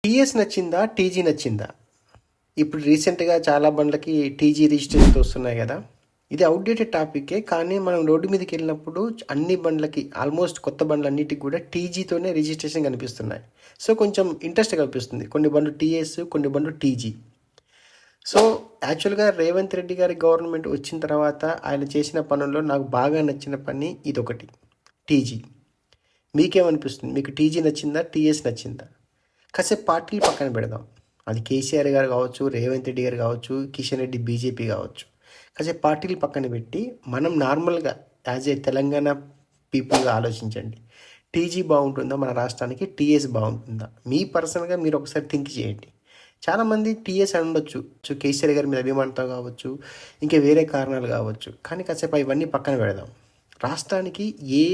TS నచ్చిందా? TG నచ్చిందా? ఇప్పుడు రీసెంట్‌గా చాలా బండ్లకి టీజీ రిజిస్ట్రేషన్స్ వస్తున్నాయి గదా! ఇది ఔట్‌డేటెడ్ టాపిక్కే. కానీ మనం రోడ్డు మీదకెళ్ళినప్పుడు అన్ని బండ్లకి ఆల్మోస్ట్ కొత్త బండ్లన్నిటికి గూడా టీజీతోనే రిజిస్ట్రేషన్ కనిపిస్తున్నాయి. సో, కొంచెం ఇంట్రెస్ట్ కల్పిస్తుంది. కొన్ని బండ్లు టీఎస్, కొన్ని బండ్లు టీజీ. సో, యాక్చువల్‌గా రేవంత్ రెడ్డి గారి గవర్నమెంట్ వచ్చిన తర్వాత ఆయన చేసిన పనుల్లో నాకు బాగా నచ్చిన పని ఇదొకటి టీజీ. మీకేమనిపిస్తుంది? మీకు టీజీ నచ్చిందా? టీఎస్ నచ్చిందా? కాసేపు పార్టీలు పక్కన పెడదాం. అది కేసీఆర్ గారు కావచ్చు, రేవంత్ రెడ్డి గారు కావచ్చు, కిషన్ రెడ్డి బీజేపీ కావచ్చు. కాసేపు పార్టీలు పక్కన పెట్టి మనం నార్మల్గా యాజ్ ఏ తెలంగాణ పీపుల్గా ఆలోచించండి. టీజీ బాగుంటుందా మన రాష్ట్రానికి? టీఎస్ బాగుంటుందా? మీ పర్సనల్గా మీరు ఒకసారి థింక్ చేయండి. చాలామంది టీఎస్ అని ఉండొచ్చు, కేసీఆర్ గారి మీద అభిమానంతో కావచ్చు, ఇంకా వేరే కారణాలు కావచ్చు. కానీ కాసేపు ఇవన్నీ పక్కన పెడదాం. రాష్ట్రానికి ఏ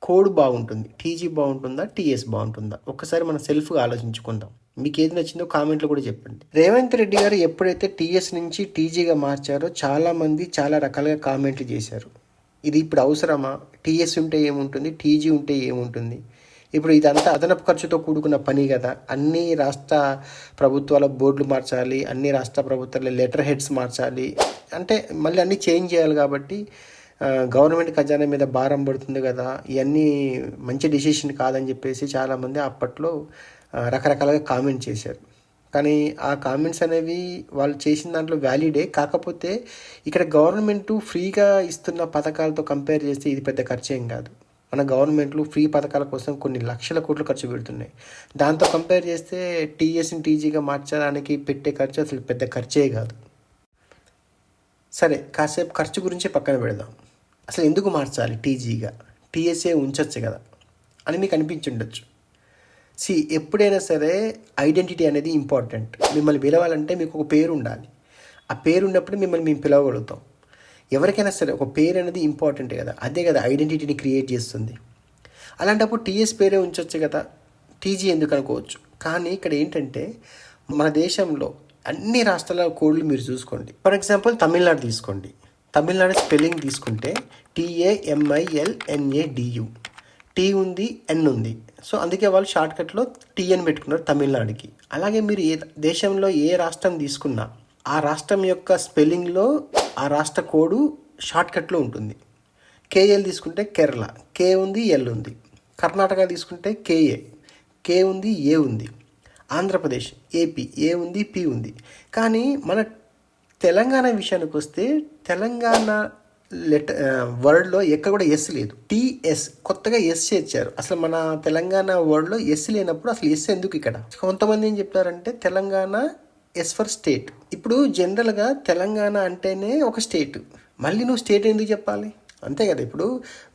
కోడ్ బాగుంటుంది? టీజీ బాగుంటుందా? టీఎస్ బాగుంటుందా? ఒక్కసారి మనం సెల్ఫ్గా ఆలోచించుకుందాం. మీకు ఏది నచ్చిందో కామెంట్లో కూడా చెప్పండి. రేవంత్ రెడ్డి గారు ఎప్పుడైతే టీఎస్ నుంచి టీజీగా మార్చారో చాలామంది చాలా రకాలుగా కామెంట్లు చేశారు. ఇది ఇప్పుడు అవసరమా? టీఎస్ ఉంటే ఏముంటుంది, టీజీ ఉంటే ఏముంటుంది? ఇప్పుడు ఇదంతా అదనపు ఖర్చుతో కూడుకున్న పని కదా. అన్ని రాష్ట్ర ప్రభుత్వాల బోర్డులు మార్చాలి, అన్ని రాష్ట్ర ప్రభుత్వాల లెటర్ హెడ్స్ మార్చాలి అంటే మళ్ళీ అన్నీ చేంజ్ చేయాలి. కాబట్టి గవర్నమెంట్ ఖజానా మీద భారం పడుతుంది కదా, ఇవన్నీ మంచి డిసిషన్ కాదని చెప్పేసి చాలామంది అప్పట్లో రకరకాలుగా కామెంట్ చేశారు. కానీ ఆ కామెంట్స్ అనేవి వాళ్ళు చేసిన దాంట్లో వ్యాలిడే. కాకపోతే ఇక్కడ గవర్నమెంట్ ఫ్రీగా ఇస్తున్న పథకాలతో కంపేర్ చేస్తే ఇది పెద్ద ఖర్చు ఏం కాదు. మన గవర్నమెంట్లు ఫ్రీ పథకాల కోసం కొన్ని లక్షల కోట్లు ఖర్చు పెడుతున్నాయి. దాంతో కంపేర్ చేస్తే టీఎస్ని టీజీగా మార్చడానికి పెట్టే ఖర్చు అసలు పెద్ద ఖర్చే కాదు. సరే, కాసేపు ఖర్చు గురించి పక్కన పెడదాం. అసలు ఎందుకు మార్చాలి టీజీగా? టీఎస్ఏ ఉంచవచ్చు కదా అని మీకు అనిపించుండొచ్చు. ఎప్పుడైనా సరే ఐడెంటిటీ అనేది ఇంపార్టెంట్. మిమ్మల్ని పిలవాలంటే మీకు ఒక పేరు ఉండాలి. ఆ పేరు ఉన్నప్పుడు మిమ్మల్ని మేము పిలవగలుగుతాం. ఎవరికైనా సరే ఒక పేరు అనేది ఇంపార్టెంట్ కదా, అదే కదా ఐడెంటిటీని క్రియేట్ చేస్తుంది. అలాంటప్పుడు టీఎస్ పేరే ఉంచవచ్చు కదా, టీజీ ఎందుకు అనుకోవచ్చు. కానీ ఇక్కడ ఏంటంటే మన దేశంలో అన్ని రాష్ట్రాల కోడ్లు మీరు చూసుకోండి. ఫర్ ఎగ్జాంపుల్ తమిళనాడు తీసుకోండి. తమిళనాడు స్పెల్లింగ్ తీసుకుంటే TAMILNADU. టీ ఉంది, ఎన్ ఉంది. సో అందుకే వాళ్ళు షార్ట్కట్లో టీఎన్ పెట్టుకున్నారు తమిళనాడుకి. అలాగే మీరు ఏ దేశంలో ఏ రాష్ట్రం తీసుకున్నా ఆ రాష్ట్రం యొక్క స్పెల్లింగ్లో ఆ రాష్ట్ర కోడు షార్ట్కట్లో ఉంటుంది. కేఎల్ తీసుకుంటే కేరళ, కే ఉంది, ఎల్ ఉంది. కర్ణాటక తీసుకుంటే కే ఉంది, ఏ ఉంది. ఆంధ్రప్రదేశ్ ఏపీ, ఏ ఉంది, పి ఉంది. కానీ మన తెలంగాణ విషయానికి వస్తే తెలంగాణ వర్డ్లో ఎక్కడ కూడా ఎస్ లేదు. టీఎస్ కొత్తగా ఎస్ చేర్చారు. అసలు మన తెలంగాణ వర్డ్లో ఎస్ లేనప్పుడు అసలు ఎస్ ఎందుకు ఇక్కడ? కొంతమంది ఏం చెప్తారంటే తెలంగాణ ఎస్ ఫర్ స్టేట్. ఇప్పుడు జనరల్గా తెలంగాణ అంటేనే ఒక స్టేట్. మళ్ళీ నువ్వు స్టేట్ ఎందుకు చెప్పాలి? అంతే కదా. ఇప్పుడు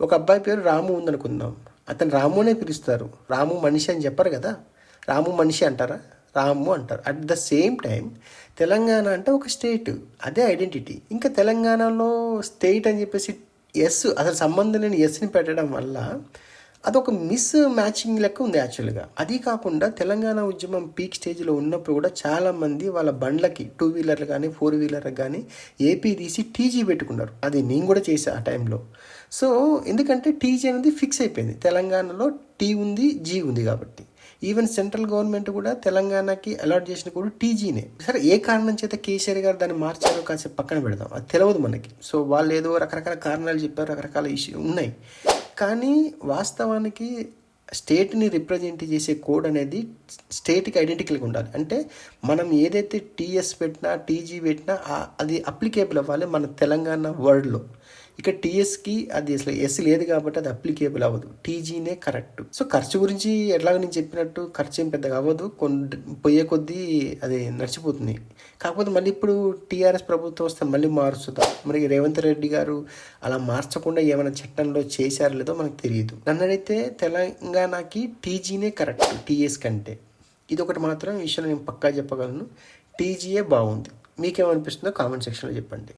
ఒక అబ్బాయి పేరు రాము ఉందనుకుందాం, అతను రాము అనే పిలుస్తారు. రాము మనిషి అని చెప్పరు కదా. రాము మనిషి అంటారా? రాము అంటారు. At the same time Telangana అంటే ఒక స్టేట్, అదే ఐడెంటిటీ. ఇంకా తెలంగాణలో స్టేట్ అని చెప్పేసి ఎస్ అసలు సంబంధం లేని ఎస్ని పెట్టడం వల్ల అదొక మిస్ మ్యాచింగ్ లెక్క ఉంది యాక్చువల్గా. అది కాకుండా తెలంగాణ ఉద్యమం పీక్ స్టేజ్లో ఉన్నప్పుడు కూడా చాలామంది వాళ్ళ బండ్లకి 2 వీలర్లు కానీ 4 వీలర్లకు కానీ ఏపీ తీసి టీజీ పెట్టుకున్నారు. అది నేను కూడా చేశాను ఆ టైంలో. సో ఎందుకంటే టీజీ అనేది ఫిక్స్ అయిపోయింది. తెలంగాణలో టీ ఉంది, జీ ఉంది కాబట్టి. ఈవెన్ సెంట్రల్ గవర్నమెంట్ కూడా తెలంగాణకి అలాట్ చేసిన కూడా టీజీనే. సరే, ఏ కారణం చేత కేసీఆర్ గారు దాన్ని మార్చారో కాసేపు పక్కన పెడదాం, అది తెలియదు మనకి. సో వాళ్ళు ఏదో రకరకాల కారణాలు చెప్పారు, రకరకాల ఇష్యూ ఉన్నాయి. కానీ వాస్తవానికి స్టేట్ని రిప్రజెంట్ చేసే కోడ్ అనేది స్టేట్కి ఐడెంటిటీగా ఉండాలి. అంటే మనం ఏదైతే టీఎస్ పెట్టినా టీజీ పెట్టినా అది అప్లికేబుల్ అవ్వాలి మన తెలంగాణ వర్డ్లో. ఇక టీఎస్కి అది అసలు ఎస్ లేదు కాబట్టి అది అప్లికేబుల్ అవ్వదు. టీజీనే కరెక్ట్. సో ఖర్చు గురించి ఎట్లాగ నేను చెప్పినట్టు ఖర్చు ఏం పెద్దగా అవ్వదు, పోయే కొద్దీ అది నడిచిపోతుంది. కాకపోతే మళ్ళీ ఇప్పుడు టీఆర్ఎస్ ప్రభుత్వం వస్తే మళ్ళీ మారుస్తుందా? మరి రేవంత్ రెడ్డి గారు అలా మార్చకుండా ఏమైనా చట్టంలో చేశారో లేదో మనకు తెలియదు. నన్నైతే తెలంగాణకి టీజీనే కరెక్ట్ టీఎస్ కంటే. ఇది ఒకటి మాత్రం విషయంలో నేను పక్కా చెప్పగలను, టీజీయే బాగుంది. మీకేమనిపిస్తుందో కామెంట్ సెక్షన్లో చెప్పండి.